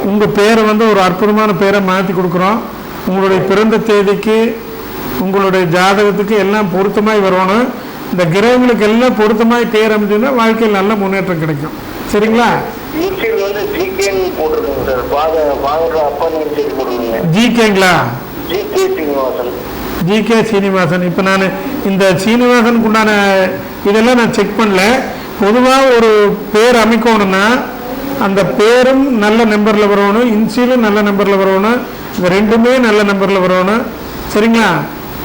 உங்கள் பேரை வந்து ஒரு அற்புதமான பேரை மாற்றி கொடுக்குறோம். உங்களுடைய பிறந்த தேதிக்கு உங்களுடைய ஜாதகத்துக்கு எல்லாம் பொருத்தமாய் வரணும். இந்த கிரகங்களுக்கு எல்லாம் பொருத்தமாய் பேர் அமைச்சுன்னா வாழ்க்கையில் நல்ல முன்னேற்றம் கிடைக்கும். சரிங்களா? ஜிகேங்களா? ஜிகே சீனிவாசன். இப்போ நான் இந்த சீனிவாசனுக்கு உண்டான இதெல்லாம் நான் செக் பண்ணல. பொதுவாக ஒரு பேர் அமைக்கணும்னா அந்த பேரும் நல்ல நம்பரில் வரணும், இன்சியலும் நல்ல நம்பரில் வரணும், இந்த ரெண்டுமே நல்ல நம்பரில் வரணும். சரிங்களா?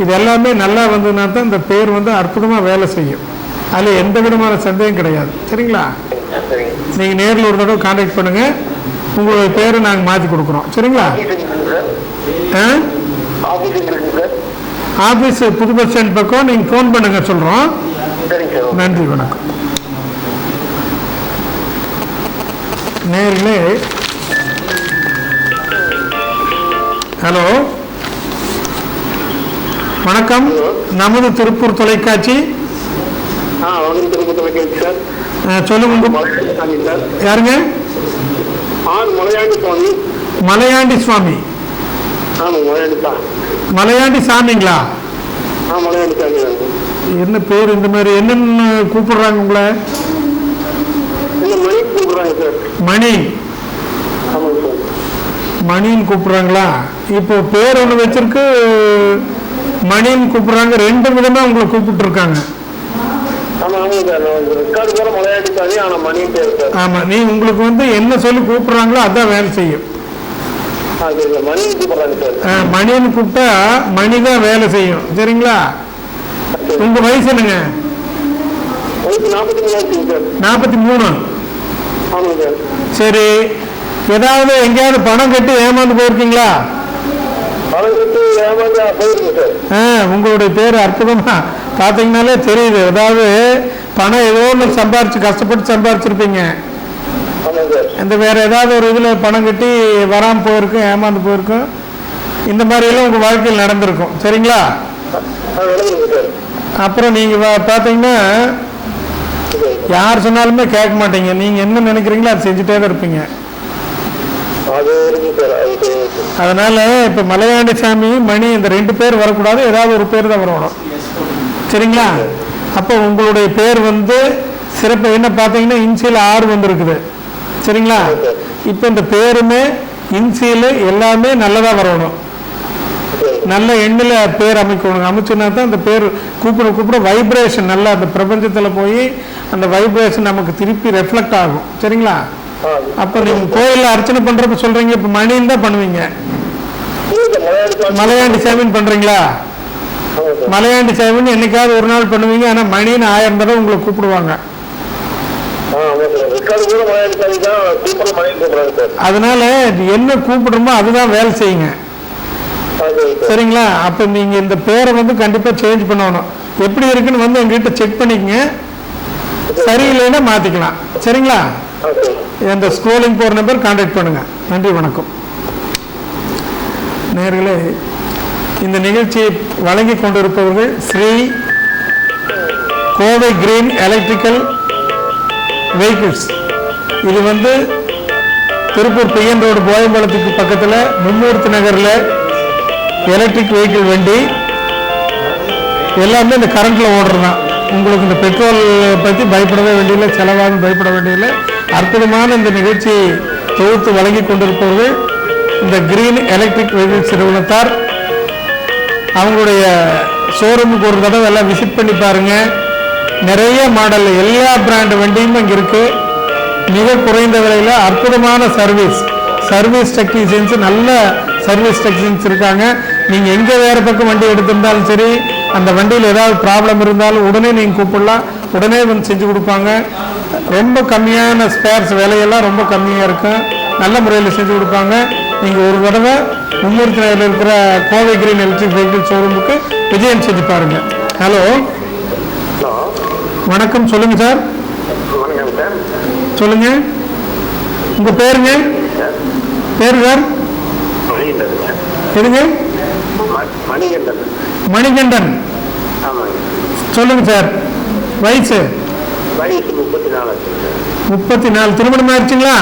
இது எல்லாமே நல்லா வந்ததுனா தான் இந்த பேர் வந்து அற்புதமாக வேலை செய்யும். அதில் எந்த விதமான சந்தேகம் கிடையாது. சரிங்களா? நீங்கள் நேரில் ஒரு தடவை கான்டாக்ட் பண்ணுங்கள், உங்களுடைய பேரை நாங்கள் மாற்றி கொடுக்குறோம். சரிங்களா? ஆஃபீஸ் புது பஸ் ஸ்டாண்ட் பக்கம் நீங்கள் ஃபோன் பண்ணுங்க, சொல்கிறோம். நன்றி, வணக்கம். நேரிலே ஹலோ, வணக்கம். நமது திருப்பூர் தொலைக்காட்சி. சொல்லுங்க. யாருங்க? மலையாண்டி சுவாமி. மலையாண்டி சாமிங்களா? என்ன பேர் இந்த மாதிரி என்னன்னு கூப்பிடுறாங்க உங்களை? மணி. மணின்னு கூப்பிடுறாங்களா? இப்போ பேர் ஒன்று வச்சிருக்கு, மணின்னு கூப்பிடுறாங்க. ரெண்டு விதமா உங்களை கூப்பிட்டு இருக்காங்க. ஆமா, நீ உங்களுக்கு வந்து என்ன சொல்லி கூப்பிடுறாங்களோ அதான் வேலை செய்யும். மணின்னு கூப்பிட்டா மணிதான் வேலை செய்யும். சரிங்களா? உங்க வயசு என்னங்க? 43. சரி, ஏதாவது எங்கேயாவது பணம் கட்டி ஏமாந்து போயிருக்கீங்களா? உங்களுடைய பேர் அற்புதமா பார்த்தீங்கன்னாலே தெரியுது. அதாவது பணம் ஏதோ ஒன்று சம்பாரிச்சு, கஷ்டப்பட்டு சம்பாரிச்சிருப்பீங்க. இந்த வேற ஏதாவது ஒரு இதில் பணம் கட்டி வராமல் போயிருக்கும், ஏமாந்து போயிருக்கும். இந்த மாதிரியெல்லாம் உங்கள் வாழ்க்கையில் நடந்திருக்கும். சரிங்களா? அப்புறம் நீங்கள் பார்த்தீங்கன்னா யார் சொன்னாலுமே கேட்க மாட்டீங்க. நீங்கள் என்ன நினைக்கிறீங்களோ அதை செஞ்சுட்டே தான் இருப்பீங்க. அதனால இப்போ மலையாண்டி சாமி, மணி இந்த ரெண்டு பேர் வரக்கூடாது, ஏதாவது ஒரு பேர் தான் வரணும். சரிங்களா? அப்போ உங்களுடைய பேர் வந்து சிறப்பு என்ன பார்த்தீங்கன்னா இன்சியல் 6 வந்துருக்குது. சரிங்களா? இப்போ இந்த பேருமே இன்சியல் எல்லாமே நல்லதாக வரணும். நல்ல எண்ணில் பேர் அமைக்கணும். அமைச்சுன்னா தான் அந்த பேர் கூப்பிட வைப்ரேஷன் நல்லா அந்த பிரபஞ்சத்தில் போய் அந்த வைப்ரேஷன் நமக்கு திருப்பி ரெஃப்ளெக்ட் ஆகும். சரிங்களா? அப்போ நீங்கள் கோயிலில் அர்ச்சனை பண்ணுறப்ப சொல்கிறீங்க, இப்போ மணின்னு தான் பண்ணுவீங்க. மலையாண்டி சாமின்னு பண்ணுறீங்களா? மலையாண்டி சாமின்னு என்னைக்காவது ஒரு நாள் பண்ணுவீங்க. ஆனால் மணின்னு 1000 தடவை உங்களை கூப்பிடுவாங்க. அதனால என்ன கூப்பிடுறோமோ அதுதான் வேலை செய்யுங்க. சரிங்களா? அப்போ நீங்கள் இந்த பேரை வந்து கண்டிப்பாக சேஞ்ச் பண்ணணும். எப்படி இருக்குன்னு வந்து எங்ககிட்ட செக் பண்ணிக்கங்க. சரியில்லைன்னா மாற்றிக்கலாம். சரிங்களா? இந்த ஸ்க்ரோலிங் போகிற நம்பர் கான்டாக்ட் பண்ணுங்க. நன்றி, வணக்கம். நேயர்களே, இந்த நிகழ்ச்சியை வழங்கி கொண்டிருப்பவர்கள் Shri Kovai green electrical vehicles. இது வந்து திருப்பூர் பிஎன் ரோடு போயம்பாளத்துக்கு பக்கத்தில் மும்மூர்த்தி நகரில் எலக்ட்ரிக் வெஹிக்கிள் வண்டி எல்லாமே இந்த கரண்ட்டில் ஓடுறது தான். உங்களுக்கு இந்த பெட்ரோல் பற்றி பயப்படவே வேண்டியதில்லை, செலவாக பயப்பட வேண்டியதில்லை. அற்புதமான இந்த நிகழ்ச்சியை தொகுத்து வழங்கி கொண்டிருப்பவர்கள் இந்த கிரீன் எலக்ட்ரிக் வெஹிக்கிள்ஸ் நிறுவனத்தார். அவங்களுடைய ஷோரூமுக்கு ஒரு தடவை எல்லாம் விசிட் பண்ணி பாருங்கள். நிறைய மாடல் எல்லா பிராண்ட் வண்டியும் இங்கே இருக்குது. மிக குறைந்த விலையில் அற்புதமான சர்வீஸ் டெக்னீஷியன்ஸ், நல்ல சர்வீஸ் டெக்னீஷியன்ஸ் இருக்காங்க. நீங்கள் எங்கே வேறு பக்கம் வண்டி எடுத்திருந்தாலும் சரி, அந்த வண்டியில் ஏதாவது ப்ராப்ளம் இருந்தாலும் உடனே நீங்கள் கூப்பிடலாம், உடனே வந்து செஞ்சு கொடுப்பாங்க. ரொம்ப கம்மியான ஸ்பேர்ஸ் விலையெல்லாம் ரொம்ப கம்மியாக இருக்கும், நல்ல முறையில் செஞ்சு கொடுப்பாங்க. நீங்கள் ஒரு தடவை மும்மூர்த்தி நகரில் இருக்கிற கோவை கிரீன் எலக்ட்ரிக் வெஹிக்கிள் ஷோரூமுக்கு விஜயம் செஞ்சு பாருங்கள். ஹலோ, வணக்கம். சொல்லுங்கள் சார். சொல்லுங்கள், உங்கள் பேருங்க? பேரு சார்? எதுங்க? மணிகண்டன். சொல்லுங்க சார். வயசு? 34. திருமணம் ஆயிடுச்சுங்களா?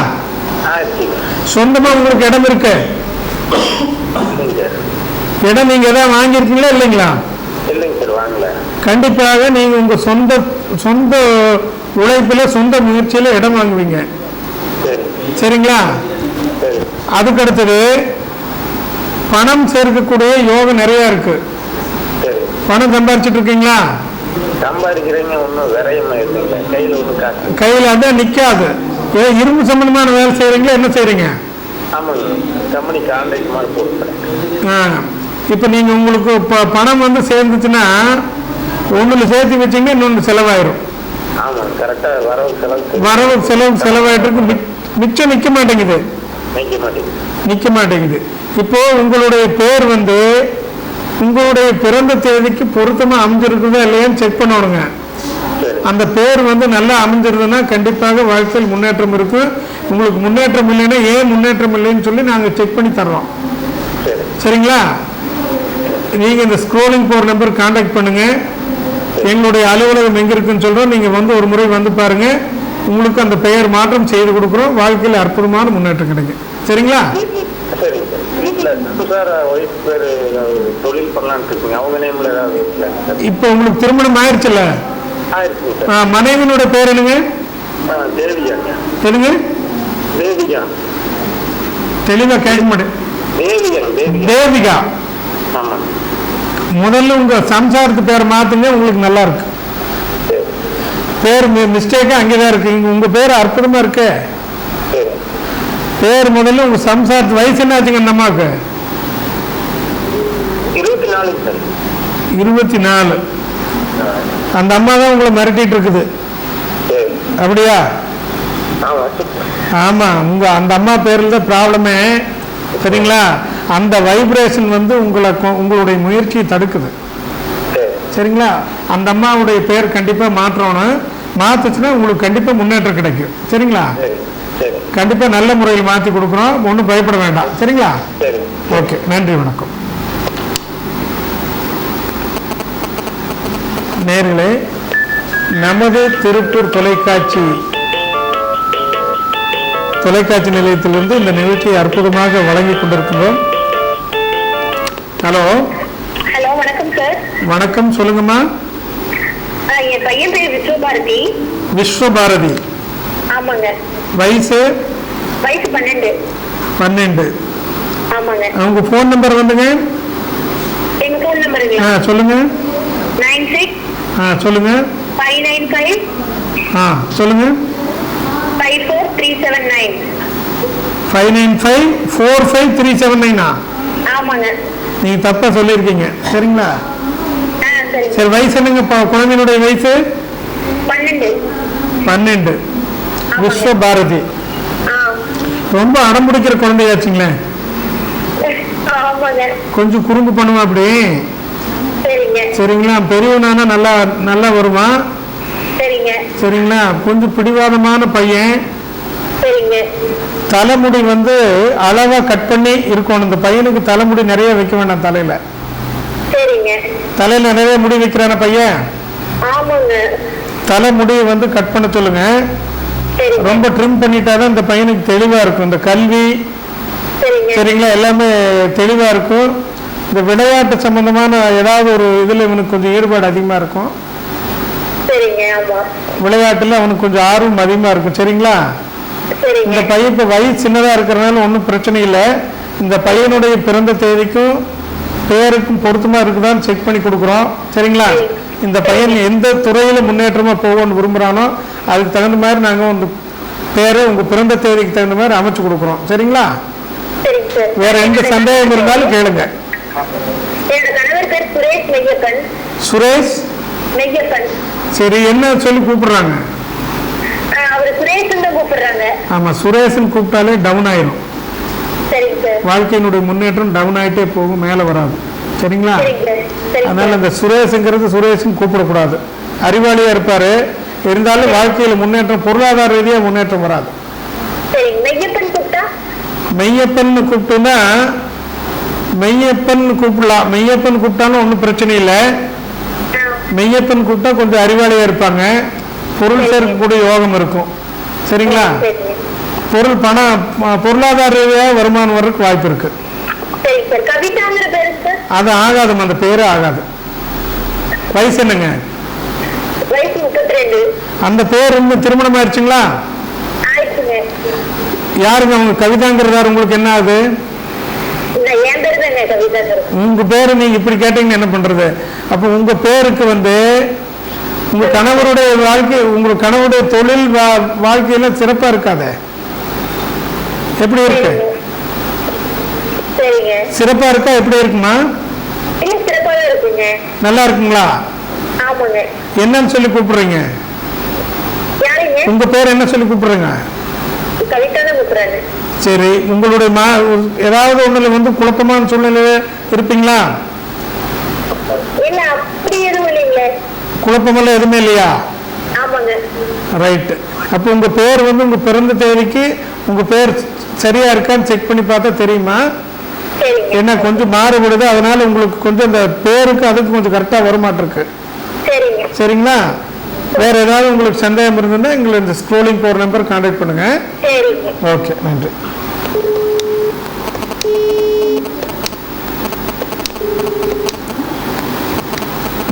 சொந்தமா உங்களுக்கு இடம் இருக்கு? இடம் நீங்க ஏதாவது வாங்கியிருக்கீங்களா இல்லைங்களா? இல்லைங்க சார், வாங்கல. கண்டிப்பாக நீங்க உங்க சொந்த உழைப்புல சொந்த முயற்சியில இடம் வாங்குவீங்க. சரிங்களா? அதுக்கு அடுத்தது பணம் சேர்க்கக்கூடிய யோகம் நிறைய இருக்கு. பணம் சம்பாரிச்சிட்டு இருக்கீங்களா? சம்பாதிக்கிறீங்க, ஒன்றும் விரையமா இல்லைங்க, கையில் ஒன்றும் காசு கையில் அதான் நிற்காது. இரும்பு சம்பந்தமான வேலை செய்கிறீங்களா? என்ன செய்கிறீங்க? ஆமாங்க, கம்பெனி கான்ட்ராக்ட் மாதிரி போட்டுக்கிறேன். இப்போ நீங்கள் உங்களுக்கு இப்போ பணம் வந்து சேர்ந்துச்சுன்னா ஒன்றில் சேர்த்து வச்சிங்கன்னா இன்னொன்று செலவாயிரும். ஆமாம், கரெக்டாக வரவு செலவாயிட்டு இருக்கு. மிச்சம் நிற்க மாட்டேங்குது. நிற்க மாட்டேங்குது. இப்போ உங்களுடைய பேர் வந்து உங்களுடைய பிறந்த தேதிக்கு பொருத்தமா அமைஞ்சிருக்குதா இல்லையான்னு செக் பண்ணணுங்க. அந்த பேர் வந்து நல்லா அமைஞ்சிருந்ததுன்னா கண்டிப்பாக வாழ்க்கையில் முன்னேற்றம் இருக்கு. உங்களுக்கு முன்னேற்றம் இல்லைன்னா ஏன் முன்னேற்றம் இல்லைன்னு சொல்லி நாங்கள் செக் பண்ணி தர்றோம். சரிங்களா? நீங்க இந்த ஸ்க்ரோலிங் போற நம்பர் கான்டாக்ட் பண்ணுங்க. எங்களுடைய அலுவலகம் எங்க இருக்குன்னு சொல்றோம். நீங்க வந்து ஒரு முறை வந்து பாருங்க. உங்களுக்கு அந்த பெயர் மாற்றம் செய்து கொடுக்குறோம். வாழ்க்கையில் அற்புதமான முன்னேற்றம் கிடைக்கும். சரிங்களா? இப்போ உங்களுக்கு திருமணம் ஆயிடுச்சுல்ல? மனைவியோட பேர் என்னங்க? என்னங்க? தெளிவா கேட்க மாட்டேன். தேவிகா. முதல்ல உங்க சம்சாரத்து பேரை மாத்துங்க, உங்களுக்கு நல்லா இருக்கு. பேர் மிஸ்டேக்கா அங்கேதான் இருக்கு. உங்க பேர் அற்புதமா இருக்கு. பேர் முதல்ல உங்க சம்சாரத்து வயசு என்ன ஆச்சுங்க? அந்த அம்மாவுக்கு 24. அந்த அம்மா தான் உங்களை மிரட்டிட்டு இருக்குது. அப்படியா? ஆமா, அந்த அம்மா பேர்ல தான் ப்ராப்ளமே. சரிங்களா? அந்த வைப்ரேஷன் வந்து உங்களுடைய முயற்சியை தடுக்குது. சரிங்களா? அந்த அம்மாவுடைய பேர் கண்டிப்பா மாற்றணும். மாத்துச்சுன்னா உங்களுக்கு கண்டிப்பா முன்னேற்றம் கிடைக்கும். சரிங்களா? கண்டிப்பா நல்ல முறையில் மாற்றி கொடுக்குறோம். ஒன்றும் பயப்பட வேண்டாம். சரிங்களா? ஓகே, நன்றி, வணக்கம். நேயர்களே, நமது திருப்பூர் தொலைக்காட்சி நிலையத்திலிருந்து இந்த நிகழ்ச்சியை அற்புதமாக வழங்கி கொண்டிருக்கிறோம். ஹலோ. ஹலோ, வணக்கம் சார். வணக்கம், சொல்லுங்கம்மா. என் பையன் பேர் விஸ்வபாரதி. விஸ்வபாரதி. ஆமாங்க. வயசு 12. ஆமாங்க. அவங்க ஃபோன் நம்பர் வந்துங்க. எங்க ஃபோன் நம்பருங்களா? சொல்லுங்க. 96. சொல்லுங்க. 595. சொல்லுங்க. 54379. 595-45379. ஆமாங்க. நீங்க தப்பா சொல்லிருக்கீங்க. சரிங்களா? சரி, வயசு என்னங்க? குழந்தையினுடைய வயசு 12. விஸ்வபாரதி. ரொம்ப அடம்பிடிக்கிற குழந்தையாச்சுங்களே. கொஞ்சம் குறும்பு பண்ணுவா அப்படி. சரிங்களா? பெரியவனானா நல்லா வருவான். சரிங்களா? கொஞ்சம் பிடிவாதமான பையன். தலைமுடி வந்து அளவா கட் பண்ணி இருக்கணும். இந்த பையனுக்கு தலைமுடி நிறைய வைக்க வேண்டாம். தலையில நிறைய முடி வைக்கிறான பையன். தலைமுடியை வந்து கட் பண்ண சொல்லுங்க. ரொம்ப ட்ரிம் பண்ணிட்டாதான் இந்த பையனுக்கு தெளிவா இருக்கும். இந்த கல்வி, சரிங்களா, எல்லாமே தெளிவா இருக்கும். இந்த விளையாட்டு சம்பந்தமான ஏதாவது ஒரு இதுல இவனுக்கு கொஞ்சம் ஈடுபாடு அதிகமா இருக்கும். விளையாட்டுல அவனுக்கு கொஞ்சம் ஆர்வம் அதிகமா இருக்கும். சரிங்களா? இந்த பையன் இப்ப வயசு சின்னதா இருக்கிறதுனால ஒன்றும் பிரச்சனை இல்லை. இந்த பையனுடைய பிறந்த தேதிக்கும் பேருக்கும் பொருத்தமா இருக்குதான்னு செக் பண்ணி கொடுக்குறோம். சரிங்களா? இந்த பையன் எந்த துறையில முன்னேற்றமா போகணும்னு விரும்புறானோ அதுக்கு தகுந்த மாதிரி நாங்க உங்க பேரை உங்க பிறந்த தேதிக்கு தகுந்த மாதிரி அமைச்சு கொடுக்குறோம். சரிங்களா? வேற எந்த சந்தேகம் இருந்தாலும் கேளுங்க. சுரேஷ். சரி, என்ன சொல்லி கூப்பிடுறாங்க? ஆமா, சுரேஷன் கூப்பிட்டாலே டவுன் ஆயிரும். வாழ்க்கையினுடைய முன்னேற்றம் டவுன் ஆயிட்டே போகும், மேல வராது. சரிங்களா? அதனால இந்த சுரேஷுங்கிறது சுரேஷன் கூப்பிடக்கூடாது. அறிவாளியா இருப்பாரு, இருந்தாலும் வாழ்க்கையில முன்னேற்றம், பொருளாதார ரீதியா முன்னேற்றம் வராது. மெய்யப்பன் கூப்பிட்டுன்னா மெய்யப்பன் கூப்பிடலாம். மெய்யப்பன் கூப்பிட்டாலும் ஒன்றும் பிரச்சனை இல்லை. மெய்யப்பன் கூப்பிட்டா கொஞ்சம் அறிவாளியா இருப்பாங்க, பொருள் சேர்க்கக்கூடிய யோகம் இருக்கும். சரிங்களா? பொருளாதார ரீதியாக வருமானம் வர்றதுக்கு வாய்ப்பு இருக்கு. சரி சார். கவிதாங்கிற பேரு சார்? அது ஆகாதுமா, அந்த பேரே ஆகாது. வயசு என்னங்க? வயசு 32. அந்த பேர் இன்னும் திருமணம் ஆயிடுச்சுங்களா? ஆயிடுச்சுங்க. யாருங்க அவங்க கவிதாங்கிறதாரு? உங்களுக்கு என்ன ஆகுது? இல்ல, என் பேர் தாங்க கவிதாங்கிறது. உங்க பேரு நீங்க இப்படி கேட்டீங்கன்னா என்ன பண்றது? அப்ப உங்க பேருக்கு உங்க கணவருடைய வாழ்க்கை, உங்க கணவருடைய தொழில் வாழ்க்கையில சிறப்பா இருக்காதே, எப்படி இருக்கு? சரிங்க. சிறப்பா இருக்கா? எப்படி இருக்குமா? இல்ல, சிறப்பா தான் இருக்குங்க. நல்லா இருக்குங்களா? ஆமாங்க. என்னன்னு சொல்லி கூப்பிடுறீங்க? யாருங்க? உங்க பேர் என்ன சொல்லி கூப்பிடுறீங்க? கவிதா தான் கூப்பிடுறாங்க. சரி, உங்களுடைய ஏதாவது ஒண்ணுல குழப்பமான சூழ்நிலையில இருப்பீங்களா? இல்ல, அப்படி எதுவும் இல்லைங்களே. குழப்பமெல்லாம் எதுவுமே இல்லையா? ஆமாங்க. ரைட். அப்போ உங்க பேர் உங்க பிறந்த தேதிக்கு உங்க பேர் சரியா இருக்கான்னு செக் பண்ணி பார்த்தா தெரியுமா? சரிங்க. ஏன்னா கொஞ்சம் மாறுபடுது, அதனால உங்களுக்கு கொஞ்சம் இந்த பேருக்கு அதுக்கு கொஞ்சம் கரெக்டா வரமாட்டிருக்கு. சரிங்க. சரிங்களா? வேற ஏதாவது உங்களுக்கு சந்தேகம் இருந்ததுன்னா எங்களை இந்த ஸ்க்ரோலிங் போற நம்பர் கான்டாக்ட் பண்ணுங்க. சரிங்க. ஓகே, நன்றி.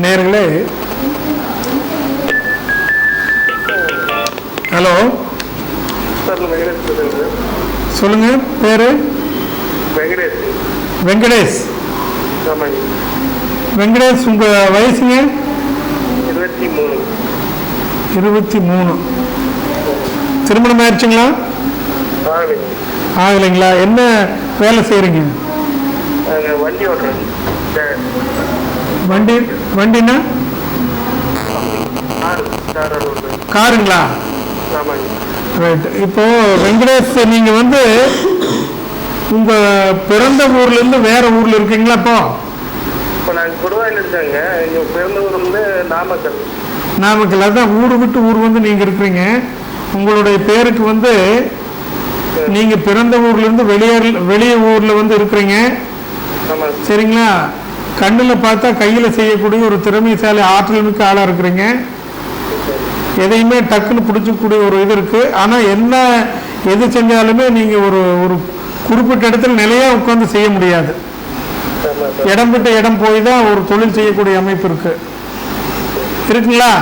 நேயர்களே, ஹலோ, சொல்லுங்க. பேரு? வெங்கடேஷ். வெங்கடேஷ், உங்க வயசுங்க? 23. திருமணம் ஆயிடுச்சுங்களா? ஆகலைங்களா? என்ன வேலை செய்யறீங்க? வண்டி ஓட்டுறேன். வண்டினா காருங்களா? ரைட். இப்போ வெங்கடேஷ், நீங்க உங்க பிறந்த ஊர்ல இருந்து வேற ஊர்ல இருக்கீங்களா? இப்போ நாங்கள் கொடுவாயில் இருக்காங்க. எங்கள் பிறந்த ஊர் நாமக்கல். நாமக்கல். அதான் ஊர் விட்டு ஊர் நீங்க இருக்கிறீங்க. உங்களுடைய பேருக்கு நீங்க பிறந்த ஊர்ல இருந்து வெளிய ஊர்ல இருக்கிறீங்க. சரிங்களா? கண்ணுல பார்த்தா கையில செய்யக்கூடிய ஒரு திறமைசாலி ஆற்றல் மிக்க ஆளா இருக்கிறீங்க. எதையுமே டக்குன்னு பிடிச்சக்கூடிய ஒரு இது இருக்கு. ஆனா எது செஞ்சாலுமே நீங்க ஒரு குறிப்பிட்ட இடத்துல நிலையா உட்கார்ந்து செய்ய முடியாது. இடம் விட்டு இடம் போய் தான் ஒரு தொழில் செய்யக்கூடிய அமைப்பு இருக்குங்களா?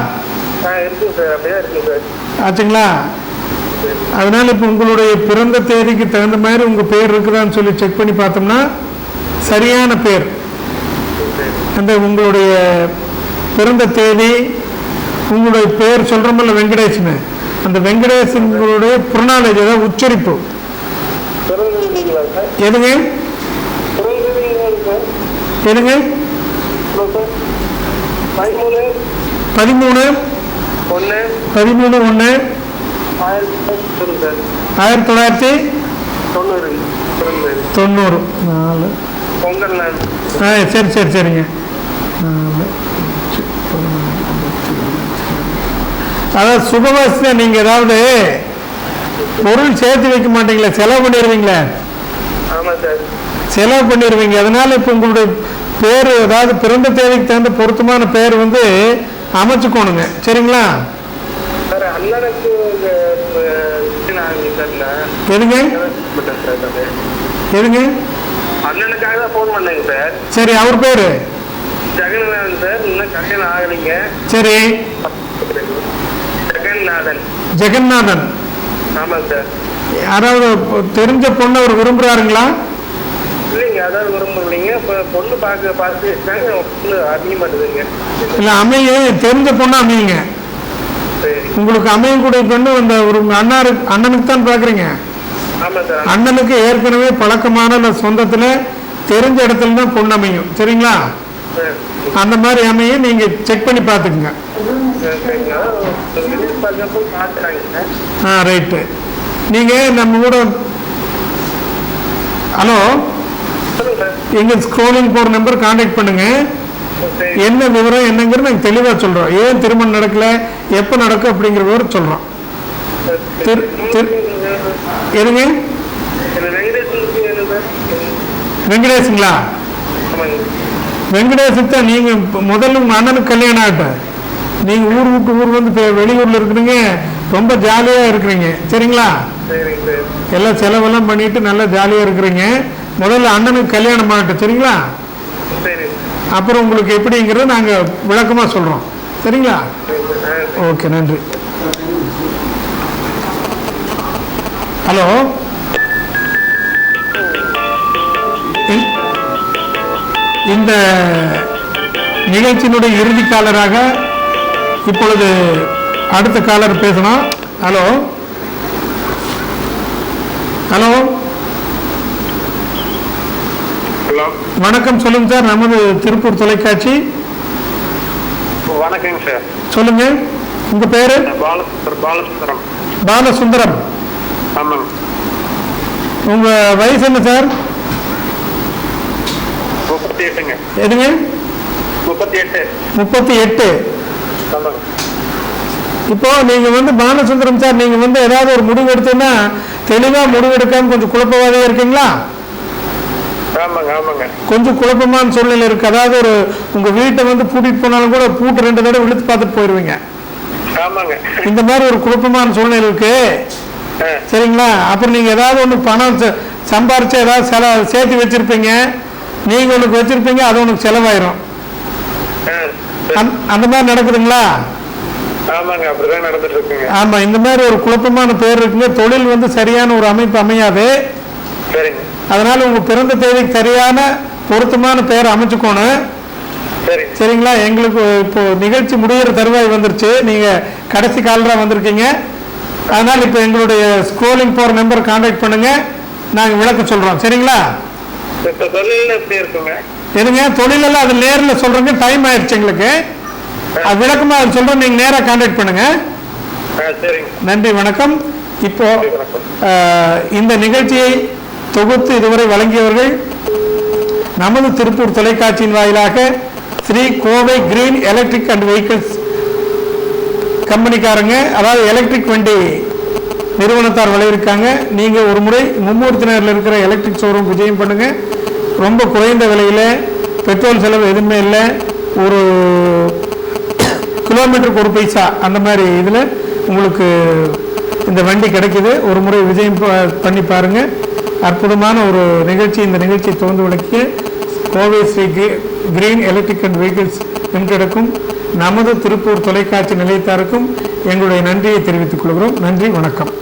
ஆச்சுங்களா? அதனால இப்ப உங்களுடைய பிறந்த தேதிக்கு தகுந்த மாதிரி உங்க பேர் இருக்குதான்னு சொல்லி செக் பண்ணி பார்த்தோம்னா சரியான பேர், அந்த உங்களுடைய பிறந்த தேதி, உங்களுடைய பேர் சொல்றோம்ல வெங்கடேஷ்னு, அந்த வெங்கடேஷ் உங்களுடைய புறநாலேஜ், அதாவது உச்சரிப்பு. எதுங்க? எதுங்க? 13/1/1994. சரி சரிங்க. அதாவது சுபவாசத்துல நீங்க ஏதாவது பொருள் சேர்த்து வைக்க மாட்டீங்களா? செலவு பண்ணிடுவீங்களா? செலவு பண்ணிடுவீங்க. அதனால இப்ப உங்களுடைய பேரு, அதாவது பிறந்த தேதிக்கு தகுந்த பொருத்தமான பேர் அமைச்சுக்கோணுங்க. சரிங்களா? எதுங்க? எதுங்க? அண்ணனுக்காக தான் போன் பண்ணேங்க சார். சரி, அவர் பேரு? ஜெகநாதன் சார். இன்னும் கல்யாணம் ஆகலைங்க. சரி. ஜெகநாதன். ஆமாங்க சார். யாராவது தெரிஞ்ச பொண்ணு அவர் விரும்புறாருங்களா? இல்லைங்க, அதாவது விரும்புறீங்க. இப்போ பொண்ணு பார்த்து பொண்ணு அமைய மாட்டேதுங்க. இல்லை, தெரிஞ்ச பொண்ணு அமையுங்க. உங்களுக்கு அமையக்கூடிய பெண்ணு அந்த ஒரு அண்ணனுக்கு தான் பாக்குறீங்க. அண்ணனுக்கு ஏற்கனவே பழக்கமான சொந்தத்துல தெரிஞ்ச இடத்துல தான் பொண்ணு அமையும். சரிங்களா? அந்த மாதிரி அமையும். நீங்க செக் பண்ணி பாத்துக்குங்க. ரைட்டு. நீங்க நம்ம கூட ஹலோ, எங்க ஸ்க்ரோலிங் போற நம்பர் கான்டாக்ட் பண்ணுங்க. என்ன விவரம் என்னங்கிறது நாங்கள் தெளிவா சொல்றோம். ஏன் திருமணம் நடக்கல, எப்ப நடக்கும் அப்படிங்கிற விவரம் சொல்றோம். எதுங்க? வெங்கடேஷுங்களா? வெங்கடேஷுக்கு தான் நீங்க முதல்ல உங்க அண்ணனுக்கு கல்யாணம் ஆகட்டும். நீங்க ஊர் விட்டு ஊர் வெளியூர்ல இருக்கிறீங்க, ரொம்ப ஜாலியாக இருக்கிறீங்க சரிங்களா? சரிங்க சார். எல்லாம் செலவெல்லாம் பண்ணிட்டு நல்லா ஜாலியாக இருக்கிறீங்க. முதல்ல அண்ணனுக்கு கல்யாணம் பண்ணட்டும் சரிங்களா? சரி. அப்புறம் உங்களுக்கு எப்படிங்கிறத நாங்கள் விளக்கமாக சொல்கிறோம் சரிங்களா? ஓகே, நன்றி. ஹலோ, இந்த நிகழ்ச்சியினுடைய இறுதிக்காலராக இப்பொழுது அடுத்த காலர் பேசணும். ஹலோ ஹலோ ஹலோ, வணக்கம், சொல்லுங்க சார். நமது திருப்பூர் தொலைக்காட்சி. வணக்கங்க சார். சொல்லுங்க, உங்க பேரு? பாலசுந்தரம். பாலசுந்தரம். ஆமாங்க. உங்க வயசு என்ன சார்? 38ங்க. எதுங்க? 38. 38. ஆமாங்க. இப்போ நீங்க வந்து பாலசுந்தரம் சார், நீங்க வந்து ஏதாவது ஒரு முடிவு எடுத்தோன்னா தெளிவா முடிவு எடுக்காம கொஞ்சம் குழப்பவாதியா இருக்கீங்களா? ஆமாங்க. ஆமாங்க. கொஞ்சம் குழப்பமான சூழ்நிலை இருக்கு. அதாவது ஒரு உங்க வீட்டை வந்து பூட்டிட்டு போனாலும் கூட பூட்டு 2 தடவை இழுத்து பார்த்துட்டு போயிடுவீங்க. ஆமாங்க. இந்த மாதிரி ஒரு குழப்பமான சூழ்நிலை இருக்கு சரிங்களா? அப்புறம் நீங்க ஏதாவது ஒன்று பணம் சம்பாரிச்சு ஏதாவது சேர்த்து வச்சிருப்பீங்க, நீங்க உனக்கு வச்சிருப்பீங்க, அது உனக்கு செலவாயிரும். அந்த மாதிரி நடக்குதுங்களா? ஆமாங்க, அப்படிதான் நடந்துட்டு இருக்குங்க. ஆமா, இந்த மாதிரி ஒரு குழப்பமான பேர் இருக்குங்க. தொழில் வந்து சரியான ஒரு அமைப்பு அமையாது. சரிங்க. அதனால உங்க பிறந்த தேதிக்கு சரியான பொருத்தமான பெயர் அமைச்சுக்கோணும் சரிங்களா? எங்களுக்கு இப்போ நிகழ்ச்சி முடிகிற தருவாய் வந்துருச்சு, நீங்க கடைசி காலரா வந்திருக்கீங்க. அதனால இப்போ எங்களுடைய ஸ்க்ரோலிங் போற நம்பர் கான்டாக்ட் பண்ணுங்க, நாங்க விளக்கம் சொல்றோம் சரிங்களா? தொழில் எப்படி இருக்குங்க? எதுங்க தொழிலெல்லாம் அது நேரில் சொல்றேங்க, டைம் ஆயிடுச்சு எங்களுக்கு. அது விளக்கமா அது சொல்றோம், நீங்க நேராக கான்டாக்ட் பண்ணுங்க. நன்றி, வணக்கம். இப்போ இந்த நிகழ்ச்சியை தொகுத்து இதுவரை வழங்கியவர்கள் நமது திருப்பூர் தொலைக்காட்சியின் வாயிலாக Shri Kovai green electric and vehicles கம்பெனிக்காரங்க, அதாவது எலக்ட்ரிக் வண்டி நிறுவனத்தார் விளையிருக்காங்க. நீங்கள் ஒரு முறை மும்மூர்த்தி நகரில் இருக்கிற எலக்ட்ரிக் ஷோரூம் விஜயம் பண்ணுங்க. ரொம்ப குறைந்த விலையில், பெட்ரோல் செலவு எதுவுமே இல்லை, ஒரு கிலோமீட்டருக்கு 1 பைசா அந்த மாதிரி இதில் உங்களுக்கு இந்த வண்டி கிடைக்குது. ஒரு முறை விஜயம் பண்ணி பாருங்கள். அற்புதமான ஒரு நிகழ்ச்சி. இந்த நிகழ்ச்சியை தொடர்ந்து விளக்கிய Kovai Shri green electric and vehicles லிமிடெடுக்கும் நமது திருப்பூர் தொலைக்காட்சி நிலையத்தாருக்கும் எங்களுடைய நன்றியை தெரிவித்துக் கொள்கிறோம். நன்றி, வணக்கம்.